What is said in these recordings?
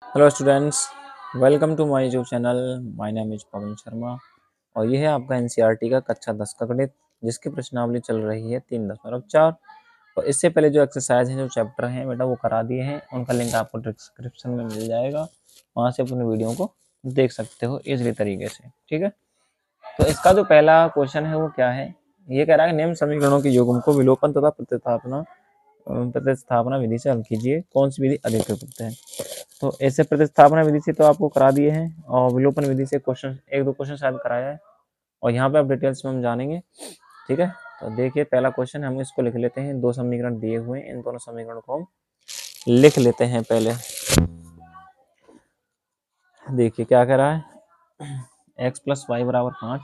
Hello students, welcome to my YouTube channel. My name is Pawan Sharma और ये है आपका एनसीईआरटी का कक्षा 10 का गणित, जिसकी प्रश्नावली चल रही है 3.4। और इससे पहले जो एक्सरसाइज हैं, जो चैप्टर हैं बेटा, वो करा दिए हैं। उनका लिंक आपको डिस्क्रिप्शन में मिल जाएगा, वहाँ से अपने वीडियो को देख सकते हो इजली तरीके से। ठीक है, तो इसका जो पहला क्वेश्चन है वो क्या है, ये कह रहा है निम्न समीकरणों के युग्म को विलोपन तथा प्रतिस्थापना विधि से हल कीजिए, कौन सी विधि अधिक उपयुक्त है। तो ऐसे प्रतिस्थापना विधि से तो आपको करा दिए हैं, और विलोपन विधि से क्वेश्चन एक दो क्वेश्चन शायद कराया है, और यहाँ पे अब डिटेल्स में हम जानेंगे। ठीक है, तो देखिए पहला क्वेश्चन, हम इसको लिख लेते हैं। दो समीकरण दिए हुए हैं, इन दोनों समीकरणों को हम लिख लेते हैं पहले। देखिए क्या कह रहा है, x प्लस वाई बराबर 5,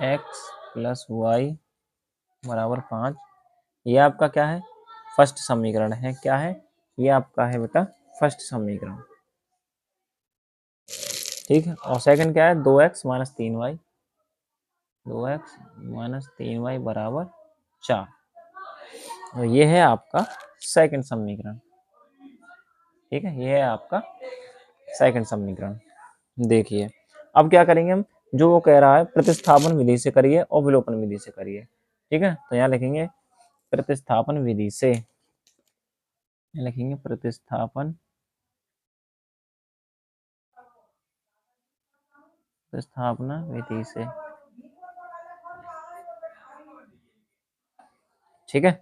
एक्स प्लस वाई बराबर 5, ये आपका क्या है, फर्स्ट समीकरण है। क्या है ये आपका है बेटा, फर्स्ट समीकरण। ठीक है, और सेकंड क्या है, 2x minus 3y, 2x minus 3y बराबर 4। तो ये है आपका सेकंड समीकरण। ठीक है, ये है आपका सेकंड समीकरण। देखिए अब क्या करेंगे हम, जो वो कह रहा है प्रतिस्थापन विधि से करिए और विलोपन विधि से करिए। ठीक है, तो यहाँ लिखेंगे प्रतिस्थापन विधि से, लिखेंगे प्रतिस्थापन प्रतिस्थापना विधि से। ठीक है,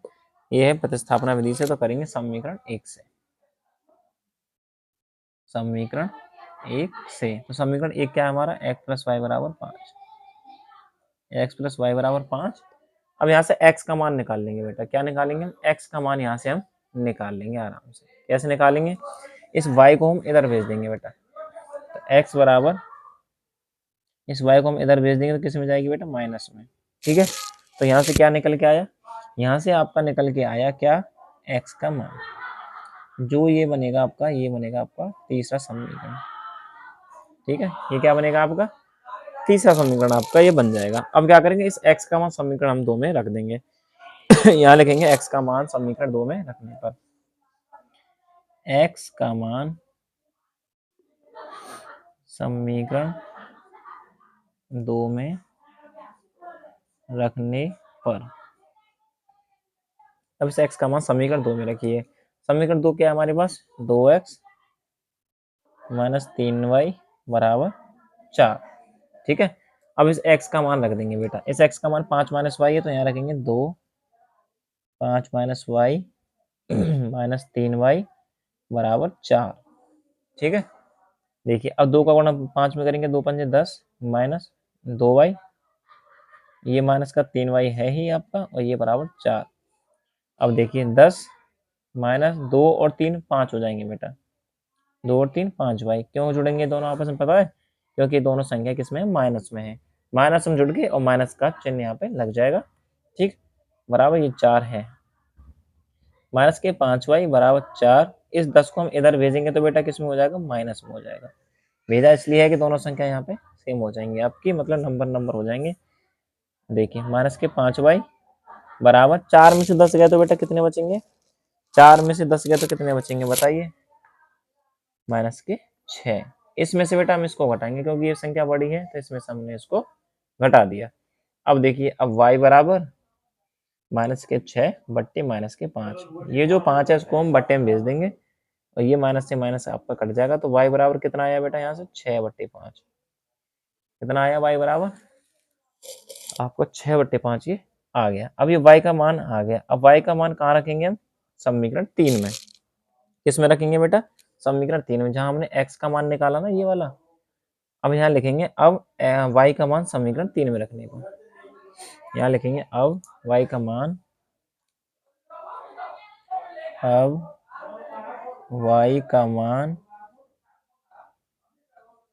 ये है प्रतिस्थापना विधि से, तो करेंगे समीकरण 1 से। समीकरण 1 से, तो समीकरण 1 क्या है हमारा, x प्लस वाई बराबर 5, एक्स प्लस वाई बराबर 5। अब यहाँ से x का मान निकाल लेंगे बेटा। क्या निकालेंगे हम, x का मान यहाँ से हम निकाल लेंगे आराम से। कैसे निकालेंगे, इस y को हम इधर भेज देंगे बेटा। तो x बराबर, इस y को हम इधर भेज देंगे तो किस में जाएगी बेटा, माइनस में। ठीक है, तो यहाँ से क्या निकल के आया, यहाँ से आपका निकल के आया क्या, x का मान, जो ये बनेगा आपका, ये बनेगा आपका तीसरा समीकरण। ठीक है, ये क्या बनेगा आपका, तीसरा समीकरण आपका ये बन जाएगा। अब क्या करेंगे, इस x का मान समीकरण हम 2 में रख देंगे। यहाँ लिखेंगे x का मान समीकरण 2 में रखने पर, x का मान समीकरण 2 में रखने पर, अब इस x का मान समीकरण 2 में रखिए। समीकरण 2 क्या है हमारे पास, 2x माइनस 3y बराबर 4। ठीक है, अब इस x का मान रख देंगे बेटा। इस x का मान 5 माइनस वाई है, तो यहाँ रखेंगे 2, 5 माइनस वाई माइनस 3y बराबर 4। ठीक है, देखिए अब 2 का गुणा 5 में करेंगे, 2 पंजे 10 माइनस 2y, ये माइनस का 3y है ही आपका, और ये बराबर 4। अब देखिए 10 माइनस 2 और 3 5 हो जाएंगे बेटा, 2 और 3 5y। क्यों जुड़ेंगे दोनों आपस में, पता है, क्योंकि दोनों संख्या किस में है, माइनस में है। माइनस में जुड़ गए और माइनस का चिन्ह यहाँ पे लग जाएगा। ठीक, बराबर ये 4 है, माइनस के 5y बराबर 4। इस 10 को हम इधर भेजेंगे तो बेटा किस में हो जाएगा, माइनस में हो जाएगा। भेजा इसलिए है कि दोनों संख्या यहाँ पे सेम हो जाएंगे आपकी, मतलब नंबर नंबर हो जाएंगे। देखिए माइनस के 5y बराबर 4 में से 10 गए तो बेटा कितने बचेंगे, 4 में से 10 गए तो कितने बचेंगे बताइए, माइनस के 6। इसमें से बेटा हम इसको घटाएंगे, क्योंकि ये संख्या बड़ी है, तो इसमें से हमने इसको घटा दिया। अब देखिए, अब y बराबर माइनस के 6 बट्टे माइनस के 5। ये जो 5 है इसको हम बट्टे में भेज देंगे, और ये माइनस से माइनस आपका कट जाएगा। तो y बराबर कितना आया बेटा, यहाँ से 6 बट्टे 5। कितना आया y बराबर, आपको 6 बट्टे 5 ये आ गया। अब ये y का मान आ गया। अब y का मान कहाँ रखेंगे हम, समीकरण 3 में। किस में रखेंगे बेटा, समीकरण 3 में, जहां हमने x का मान निकाला ना, ये वाला। अब यहाँ लिखेंगे, अब y का मान समीकरण 3 में रखने को, यहाँ लिखेंगे अब y का मान, अब y का मान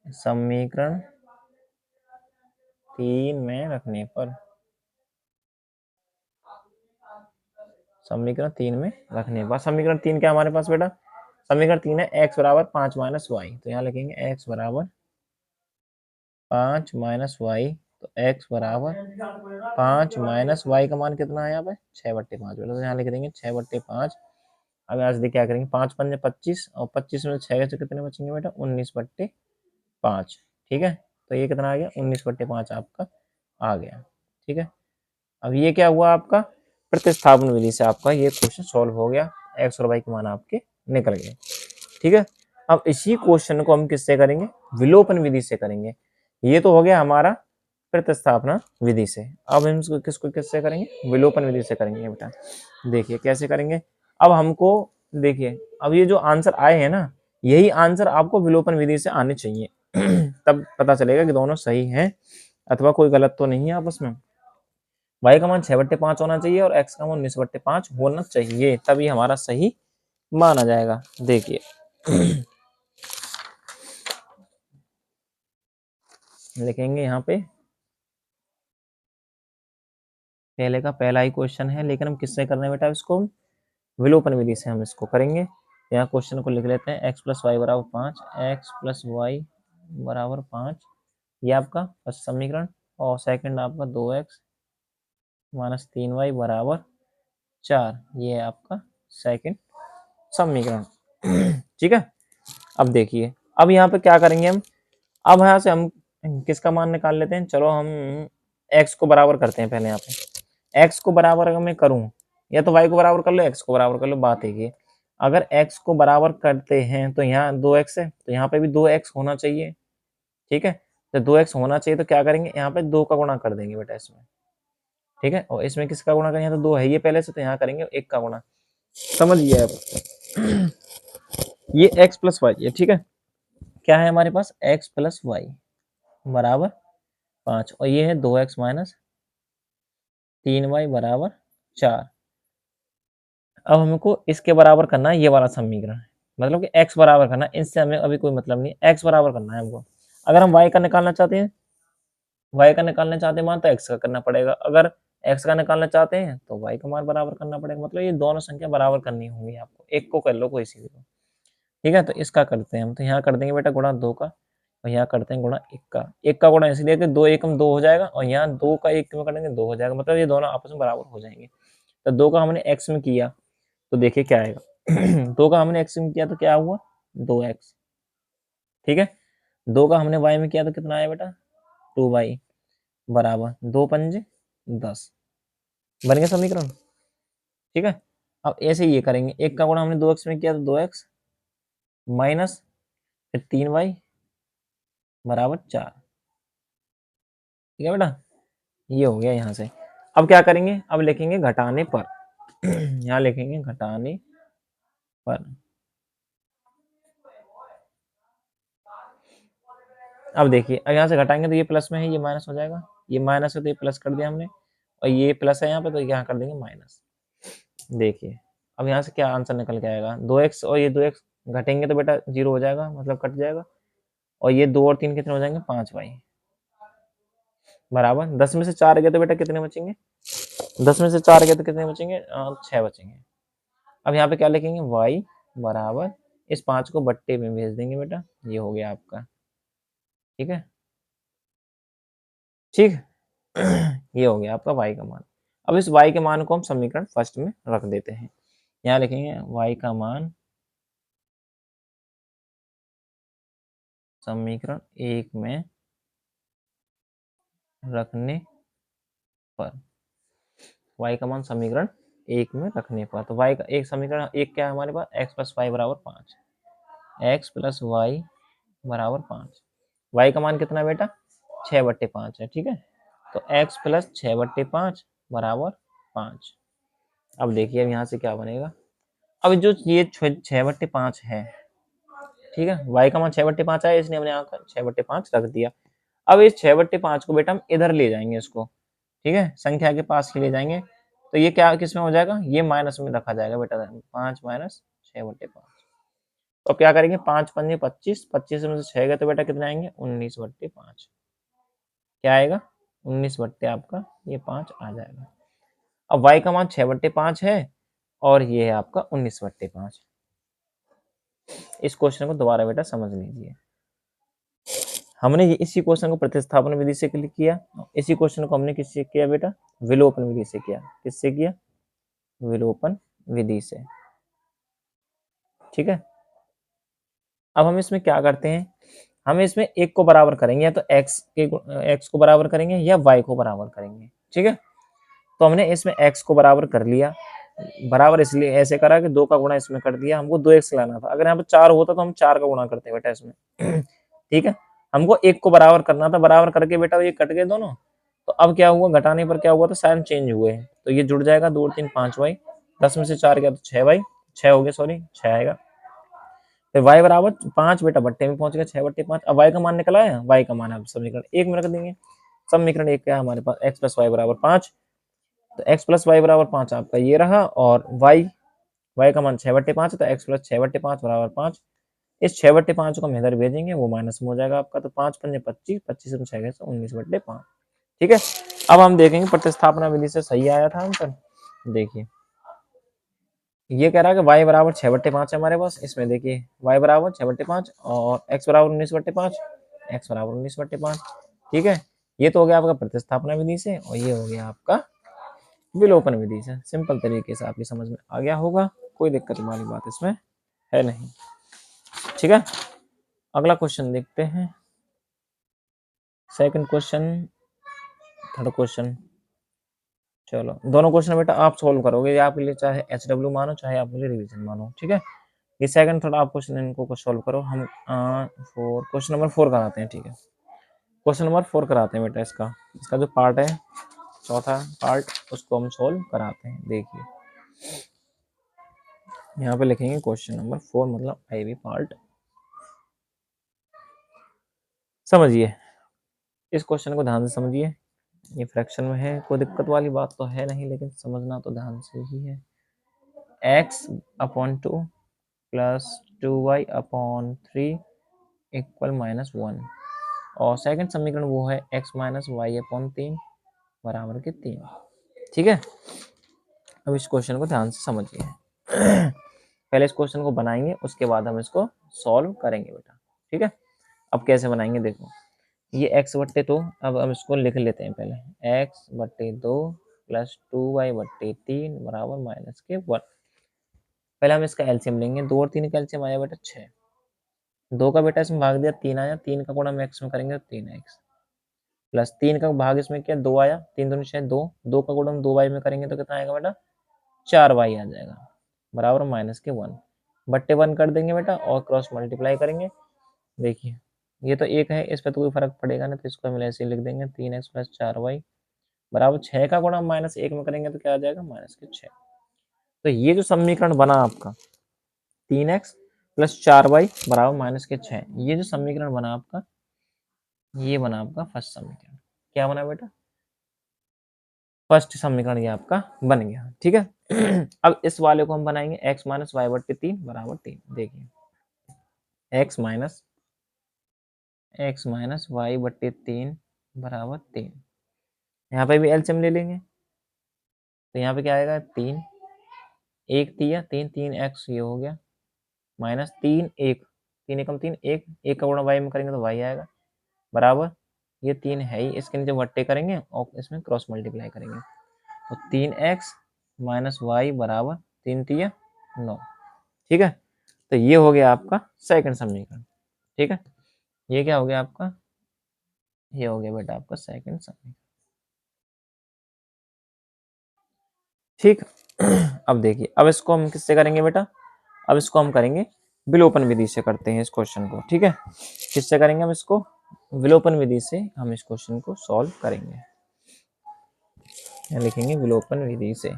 समीकरण 3 में रखने पर, समीकरण 3 में रखने पर। समीकरण 3 क्या हमारे पास बेटा, समीकरण 3 है x बराबर 5 माइनस वाई। तो यहाँ लिखेंगे x बराबर 5 माइनस वाई। तो x बराबर 5 माइनस वाई का मान कितना है यहाँ पे, 6 बट्टे 5 बेटा। तो यहाँ लिख देंगे 6 बट्टे 5। अब यहाँ से देखिए क्या करेंगे, 5 पंजे 25 और 25 में 6 से कितने बचेंगे बेटा, 19/5। ठीक है, तो ये कितना आ गया, 19/5 आपका आ गया। ठीक है, अब ये क्या हुआ आपका, प्रतिस्थापन विधि से आपका ये क्वेश्चन सॉल्व हो गया, एक्स और वाई के मान आपके निकल गए। ठीक है, अब इसी क्वेश्चन को हम किससे करेंगे, विलोपन विधि से करेंगे। ये तो हो गया हमारा प्रतिस्थापना विधि से। अब हम इसको किसको किससे करेंगे, विलोपन विधि से करेंगे बेटा। देखिए कैसे करेंगे, अब हमको देखिए, अब ये जो आंसर आए हैं ना, यही आंसर आपको विलोपन विधि से आने चाहिए तब पता चलेगा कि दोनों सही हैं अथवा कोई गलत तो नहीं है आपस में। y का मान 6/5 होना चाहिए और x का मान 19/5 होना चाहिए, तभी हमारा सही माना जाएगा। देखिए लिखेंगे यहाँ पे, पहले का पहला ही क्वेश्चन है, लेकिन हम किससे कर रहे हैं बेटा, इसको विलोपन विधि से हम इसको करेंगे। यहाँ क्वेश्चन को लिख लेते हैं, x + y = 5, x + y = 5, ये आपका फर्स्ट समीकरण, और सेकंड आपका 2x - 3y = 4, ये है आपका सेकंड समीकरण। ठीक है, अब देखिए, अब यहाँ पे क्या करेंगे हम, अब यहाँ से हम किसका मान निकाल लेते हैं, चलो हम x को बराबर करते हैं पहले। यहाँ पे x को बराबर अगर मैं करूँ, या तो y को बराबर कर लो, x को बराबर कर लो, बात है ये। अगर x को बराबर करते हैं तो यहाँ 2x है, तो यहाँ पे भी 2x होना चाहिए। ठीक है, तो 2x होना चाहिए, तो क्या करेंगे, यहाँ पे 2 का गुणा कर देंगे बेटा इसमें। ठीक है, और इसमें किसका गुणा करेंगे, तो 2 है ये पहले से, तो यहाँ करेंगे 1 का गुणा। समझिए अब ये x + y है। ठीक है, क्या है हमारे पास, x + y = 5, और ये है 2x - 3y = 4। अब हमको इसके बराबर करना है ये वाला समीकरण, मतलब कि x बराबर करना है, इससे हमें अभी कोई मतलब नहीं, x बराबर करना है हमको। अगर हम y का निकालना चाहते हैं, y का निकालना चाहते हैं मान, तो x का करना पड़ेगा। अगर x का निकालना चाहते हैं तो y का मान बराबर करना पड़ेगा। मतलब ये दोनों संख्या बराबर करनी होंगी आपको, एक को कर लो कोई सी भी को। ठीक है, तो इसका करते हैं हम, तो यहाँ कर देंगे बेटा गुणा 2 का, और यहाँ करते हैं गुणा 1 का। 1 का गुणा इसलिए कि 2 एकम 2 हो जाएगा, और यहाँ 2 का 1 में करेंगे 2 हो जाएगा, मतलब ये दोनों आपस में बराबर हो जाएंगे। तो 2 का हमने x में किया तो देखिए क्या आएगा 2 का हमने x में किया तो क्या हुआ, 2x। ठीक है, 2 का हमने y में किया तो कितना आया बेटा, 2y = 2 पंजे 10, बन गया समीकरण। ठीक है, अब ऐसे ही ये करेंगे, 1 का गुणा हमने 2x में किया तो 2x माइनस फिर 3y = 4। ठीक है बेटा, ये हो गया यहाँ से। अब क्या करेंगे, अब लिखेंगे घटाने पर यहाँ लिखेंगे घटाने पर। अब देखिए, अब यहाँ से घटाएंगे तो ये प्लस में है, ये माइनस हो जाएगा, ये माइनस है तो ये प्लस कर दिया हमने, और ये प्लस है यहाँ पे तो यहाँ कर देंगे माइनस। देखिए अब यहाँ से क्या आंसर निकल के आएगा, 2x और ये 2x घटेंगे तो बेटा 0 हो जाएगा, मतलब कट जाएगा, और ये 2 और 3 कितने हो जाएंगे, 5y = 10 में से 4 गए तो बेटा कितने बचेंगे, 10 में से 4 गए तो कितने बचेंगे, 6 बचेंगे। अब यहाँ पे क्या लिखेंगे, y = इस 5 को बट्टे में भेज देंगे बेटा, ये हो गया आपका। ठीक है, ठीक ये हो गया आपका y का मान। अब इस y के मान को हम समीकरण फर्स्ट में रख देते हैं, यहाँ लिखेंगे y का मान समीकरण 1 में रखने पर, y का मान समीकरण 1 में रखने पर, तो y का एक समीकरण एक क्या है हमारे पास, x + y = 5, x + y = 5, y का मान कितना बेटा, 6/5 है। ठीक है, तो x + 6/5 = 5। अब देखिए अब यहाँ से क्या बनेगा, अब जो ये 6/5 है, ठीक है, y का मान 6/5 है, इसलिए हमने यहाँ 6/5 रख दिया। अब इस 6/5 को बेटा हम इधर ले जाएंगे इसको, ठीक है, संख्या के पास ही ले जाएंगे, तो ये क्या किस में हो जाएगा, ये माइनस में रखा जाएगा बेटा, 5 - 6/5। तो क्या करेंगे, 5 पंजे 25, 25 में से 6 गए तो बेटा कितने आएंगे, 19/5। क्या आएगा, 19 बट्टे आपका ये 5 आ जाएगा। अब y का मान 6/5 है, और ये है आपका 19/5। इस क्वेश्चन को दोबारा बेटा समझ लीजिए, हमने इसी क्वेश्चन को प्रतिस्थापन विधि से किया, इसी क्वेश्चन को हमने किससे किया बेटा, विलोपन विधि से किया। किससे किया, विलोपन विधि से। ठीक है। अब हम इसमें क्या करते हैं, हम इसमें एक को बराबर करेंगे, या तो x को बराबर करेंगे या y को बराबर करेंगे। ठीक है, तो हमने इसमें x को बराबर कर लिया, बराबर इसलिए ऐसे करा कि 2 का गुणा इसमें कर दिया, हमको 2x लाना था। अगर यहाँ पे 4 होता तो हम 4 का गुणा करते बेटा इसमें। ठीक है, हमको 1 को बराबर करना था, बराबर करके बेटा ये कट गए दोनों। तो अब क्या हुआ, घटाने पर क्या हुआ, तो साइन चेंज हुए हैं, तो ये जुड़ जाएगा, 2 3 5 वाई, 10 में से 4 गया तो 6 वाई, 6 हो गया, सॉरी 6 आएगा। फिर y बराबर 5 बेटा बट्टे में पहुंच गया, 6 बट्टे 5। अब y का मान निकला है, y का मान अब समीकरण 1 में रख देंगे। समीकरण 1 क्या है हमारे पास, x प्लस वाई बराबर 5। तो x प्लस वाई बराबर 5 आपका ये रहा, और y का मान 6/5 है, तो x प्लस 6/5 बराबर 5। इस 6/5 को हम इधर भेजेंगे, वो माइनस में हो जाएगा आपका, तो 5 पंजे 25, 25 में 6 गए तो 19/5। ठीक है, अब हम देखेंगे प्रतिस्थापना विधि से सही आया था आंसर। देखिए ये कह रहा है कि y बराबर 6/5 है हमारे पास, इसमें देखिए y बराबर 6/5 और x बराबर 19/5, x बराबर 19/5। ठीक है, ये तो हो गया आपका प्रतिस्थापना विधि से, और ये हो गया आपका विलोपन विधि से। सिंपल तरीके से आपकी समझ में आ गया होगा, कोई दिक्कत वाली बात इसमें है नहीं। ठीक है, अगला क्वेश्चन देखते हैं, सेकंड क्वेश्चन, थर्ड क्वेश्चन। चलो दोनों क्वेश्चन बेटा आप सोल्व करोगे, आपके लिए चाहे HW मानो चाहे आपके लिए रिवीजन मानो। ठीक है, ये सेकंड थर्ड आप क्वेश्चन इनको सोल्व करो। हम क्वेश्चन नंबर 4 कराते हैं। ठीक है, क्वेश्चन नंबर 4 कराते हैं बेटा, इसका जो पार्ट है, चौथा पार्ट, उसको हम सोल्व कराते हैं। देखिए यहाँ पे लिखेंगे क्वेश्चन नंबर 4 मतलब IV पार्ट। समझिए इस क्वेश्चन को ध्यान से समझिए, ये फ्रैक्शन में है, कोई दिक्कत वाली बात तो है नहीं, लेकिन समझना तो ध्यान से ही है। x/2 प्लस 2y/3 इक्वल -1, और सेकंड समीकरण वो है x माइनस y/3 बराबर के 3। ठीक है, अब इस क्वेश्चन को ध्यान से समझिए। पहले इस क्वेश्चन को बनाएंगे, उसके बाद हम इसको सॉल्व करेंगे बेटा। ठीक है, अब कैसे बनाएंगे देखो, ये x/2, अब हम इसको लिख लेते हैं पहले, x/2 प्लस 2y/3 बराबर -1। पहले हम इसका एलसीएम लेंगे, 2 और 3 का एलसीएम आया बेटा 6, 2 का बेटा इसमें भाग दिया 3 आया, 3 का गुणा हम x में करेंगे तो 3x, प्लस 3 का भाग इसमें किया 2 आया, 3 दूनी 6 2, 2 का गुणा हम 2y में करेंगे तो कितना आएगा बेटा 4y आ जाएगा, बराबर -1। बट्टे 1 कर देंगे बेटा और क्रॉस मल्टीप्लाई करेंगे। देखिए ये तो 1 है, इस पर तो कोई फर्क पड़ेगा ना, तो इसको हम ऐसे ही लिख देंगे, 3x प्लस 4y बराबर 6 का गुणा -1 में करेंगे तो क्या आ जाएगा -6। तो ये जो समीकरण बना आपका 3x प्लस 4y बराबर -6, ये जो समीकरण बना आपका, ये बना आपका फर्स्ट समीकरण। क्या बना बेटा, फर्स्ट समीकरण ये आपका बन गया। ठीक है, अब इस वाले को हम बनाएंगे x माइनस y/3 बराबर 3। देखिए x माइनस y/3 बराबर 3, यहाँ पे भी एलसीएम ले लेंगे, तो यहाँ पे क्या आएगा 3, 1 दिया 3, 3x ये हो गया, माइनस 3 1, 3 एकम 3 1, 1 का गुणा y में करेंगे तो y आएगा, बराबर ये 3 है ही, इसके नीचे बट्टे करेंगे और इसमें क्रॉस मल्टीप्लाई करेंगे, तो 3x माइनस वाई बराबर 3 तिया 9। ठीक है, तो ये हो गया आपका सेकंड समीकरण। ठीक है, ये क्या हो गया आपका, ये हो गया बेटा आपका सेकंड समीकरण। ठीक, अब देखिए, अब इसको हम किससे करेंगे बेटा, अब इसको हम करेंगे विलोपन विधि से करते हैं इस क्वेश्चन को। ठीक है, किससे करेंगे हम इसको, विलोपन विधि से हम इस क्वेश्चन को सॉल्व करेंगे। यहाँ लिखेंगे विलोपन विधि से,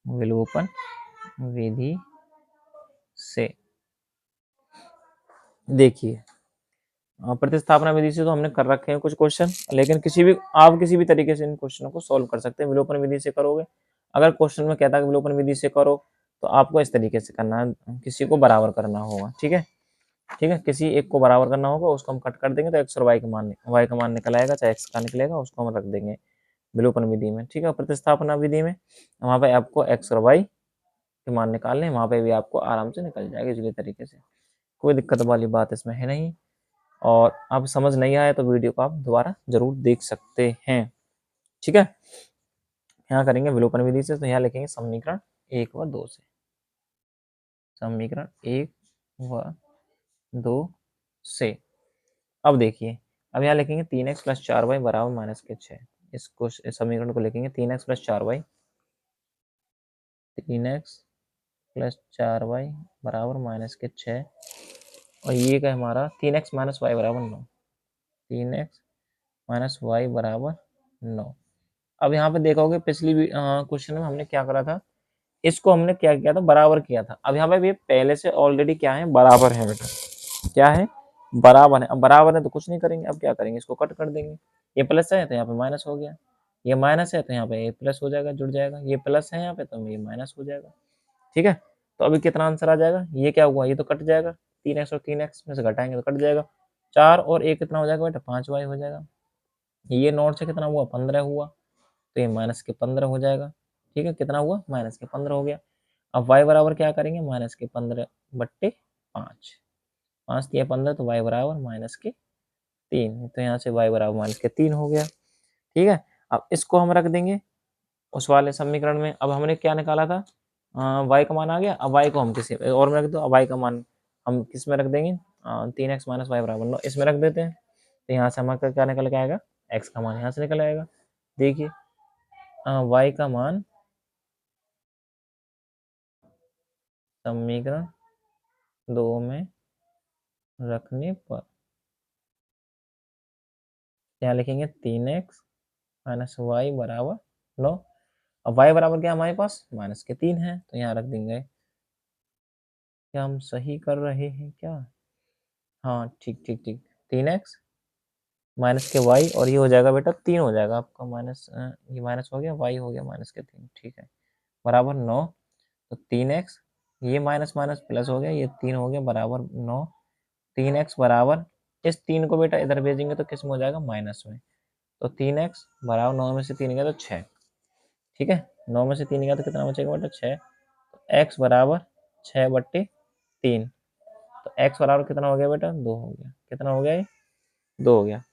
विलोपन विधि से। देखिए प्रतिस्थापना विधि से तो हमने कर रखे हैं कुछ क्वेश्चन, लेकिन आप किसी भी तरीके से इन क्वेश्चनों को सॉल्व कर सकते हैं। विलोपन विधि से करोगे, अगर क्वेश्चन में कहता है कि विलोपन विधि से करो, तो आपको इस तरीके से करना है, किसी को बराबर करना होगा। ठीक है, ठीक है, किसी एक को बराबर करना होगा, उसको हम कट कर देंगे तो एक्स और वाई का मान निकल आएगा, चाहे एक्स का निकलेगा, उसको हम रख देंगे विलोपन विधि में। ठीक है, प्रतिस्थापना विधि में वहाँ पे आपको एक्स और वाई के मान निकालने, वहाँ पे भी आपको आराम से निकल जाएगा इसी तरीके से, कोई दिक्कत वाली बात इसमें है नहीं। और अब समझ नहीं आया तो वीडियो को आप दोबारा जरूर देख सकते हैं। ठीक है, यहाँ करेंगे विलोपन विधि से, तो यहाँ लिखेंगे समीकरण 1 व 2 से, समीकरण 1 व 2 से। अब देखिए, अब यहाँ लिखेंगे 3x प्लस 4y बराबर माइनस के 6। इसको इस समीकरण को लिखेंगे 3x plus 4y, 3x plus 4y बराबर माइनस के 6, और ये क्या हमारा 3x माइनस वाई बराबर 9, 3x माइनस वाई बराबर 9। अब यहाँ पे देखोगे पिछली क्वेश्चन में हमने क्या करा था, इसको हमने क्या किया था, बराबर किया था। अब यहाँ पे ये पहले से ऑलरेडी क्या है, बराबर है बेटा, क्या है, बराबर है। अब बराबर है तो कुछ नहीं करेंगे, अब क्या करेंगे, इसको कट कर देंगे। ये प्लस है तो यहाँ पे माइनस हो गया, ये माइनस है तो यहाँ पे ये प्लस हो जाएगा, जुड़ जाएगा, ये प्लस है यहाँ पे तो ये माइनस हो जाएगा। ठीक है, तो अभी कितना आंसर आ जाएगा, ये क्या हुआ, ये तो कट जाएगा, 3x और 3x में से घटाएंगे तो कट जाएगा, 4 और 1 कितना हो जाएगा बेटा, 5y हो जाएगा। ये नॉट से कितना हुआ, 15 हुआ, तो ये माइनस के 15 हो जाएगा। ठीक है, कितना हुआ, माइनस के 15 हो गया। अब y बराबर क्या करेंगे, माइनस के 15 बट्टे 5, 5 दिया 15, तो y बराबर माइनस के 3, तो यहाँ से y बराबर माइनस के 3 हो गया। ठीक है, अब इसको हम रख देंगे उस वाले समीकरण में। अब हमने क्या निकाला था, y का मान आ गया। अब y को हम किसी और में रख दो, अब y का मान हम किस में रख देंगे, 3x माइनस वाई बराबर 9, इसमें रख देते हैं। तो यहाँ से हमारा क्या निकल के आएगा, x का मान यहाँ से निकल आएगा। देखिए y का मान समीकरण 2 में रखने पर यहाँ लिखेंगे 3x माइनस वाई बराबर 9। अब y बराबर क्या हमारे पास, माइनस के 3 है, तो यहाँ रख देंगे। क्या हम सही कर रहे हैं क्या, हाँ ठीक ठीक ठीक, 3x माइनस के y, और ये हो जाएगा बेटा 3 हो जाएगा आपका, माइनस ये माइनस हो गया, y हो गया माइनस के 3, ठीक है, बराबर 9। तो 3x, ये माइनस माइनस प्लस हो गया, ये 3 हो गया बराबर 9। 3x बराबर, इस 3 को बेटा इधर भेजेंगे तो किस में हो जाएगा, माइनस में। तो 3x बराबर 9 में से 3 गया तो 6। ठीक है, 9 में से 3 गया तो कितना बचेगा बेटा, 6। तो x बराबर 6/3, तो x बराबर कितना हो गया बेटा, 2 हो गया। कितना हो गया, ये 2 हो गया,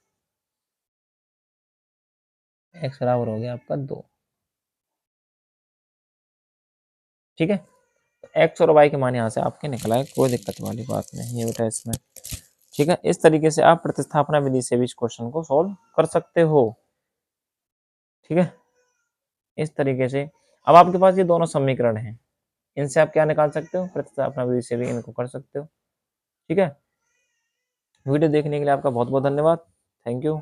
x बराबर हो गया आपका 2। ठीक है, तो x और y के मान यहाँ से आपके निकला है, कोई दिक्कत वाली बात नहीं है बेटा इसमें। ठीक है, इस तरीके से आप प्रतिस्थापना विधि से भी इस क्वेश्चन को सॉल्व कर सकते हो। ठीक है, इस तरीके से अब आपके पास ये दोनों समीकरण हैं, इनसे आप क्या निकाल सकते हो, प्रतिस्थापना विधि से भी इनको कर सकते हो। ठीक है, वीडियो देखने के लिए आपका बहुत बहुत धन्यवाद, थैंक यू।